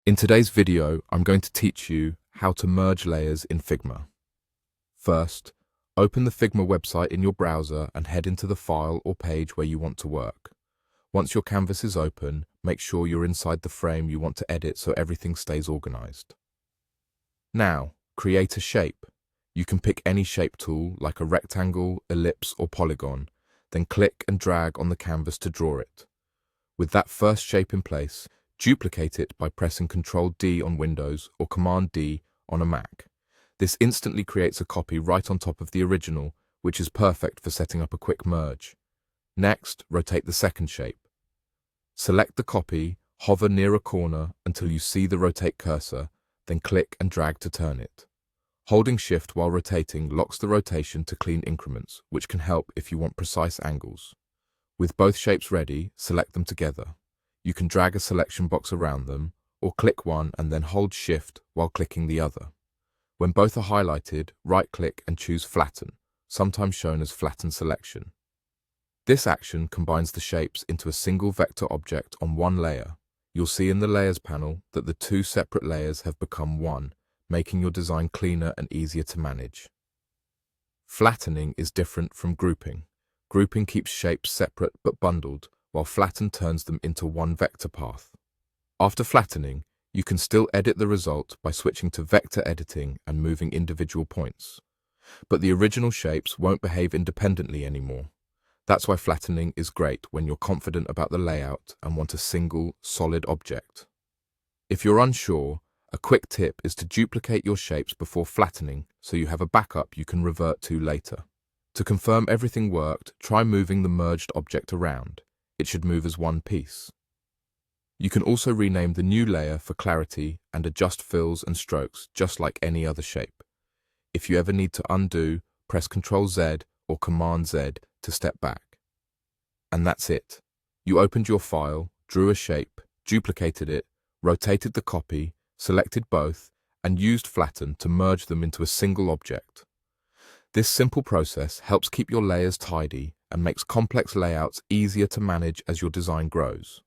In today's video, I'm going to teach you how to merge layers in Figma. First, open the Figma website in your browser and head into the file or page where you want to work. Once your canvas is open, make sure you're inside the frame you want to edit so everything stays organized. Now, create a shape. You can pick any shape tool like a rectangle, ellipse, or polygon, then click and drag on the canvas to draw it. With that first shape in place, duplicate it by pressing Ctrl D on Windows or Command D on a Mac. This instantly creates a copy right on top of the original, which is perfect for setting up a quick merge. Next, rotate the second shape. Select the copy, hover near a corner until you see the rotate cursor, then click and drag to turn it. Holding Shift while rotating locks the rotation to clean increments, which can help if you want precise angles. With both shapes ready, select them together. You can drag a selection box around them, or click one and then hold Shift while clicking the other. When both are highlighted, right-click and choose Flatten, sometimes shown as Flatten Selection. This action combines the shapes into a single vector object on one layer. You'll see in the Layers panel that the two separate layers have become one, making your design cleaner and easier to manage. Flattening is different from grouping. Grouping keeps shapes separate but bundled, while flatten turns them into one vector path. After flattening, you can still edit the result by switching to vector editing and moving individual points. But the original shapes won't behave independently anymore. That's why flattening is great when you're confident about the layout and want a single, solid object. If you're unsure, a quick tip is to duplicate your shapes before flattening so you have a backup you can revert to later. To confirm everything worked, try moving the merged object around. It should move as one piece. You can also rename the new layer for clarity and adjust fills and strokes just like any other shape. If you ever need to undo, press Ctrl Z or Command Z to step back. And that's it. You opened your file, drew a shape, duplicated it, rotated the copy, selected both, and used Flatten to merge them into a single object. This simple process helps keep your layers tidy and makes complex layouts easier to manage as your design grows.